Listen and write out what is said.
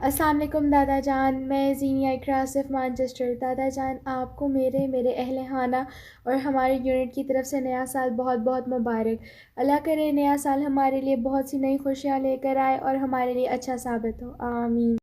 अस्सलाम वालेकुम दादा जान। मैं ज़ीनिया इकरा आसिफ मैनचेस्टर। दादा जान, आपको मेरे अहल खाना और हमारे यूनिट की तरफ से नया साल बहुत बहुत मुबारक। अल्लाह करे नया साल हमारे लिए बहुत सी नई खुशियाँ लेकर आए और हमारे लिए अच्छा साबित हो। आमीन।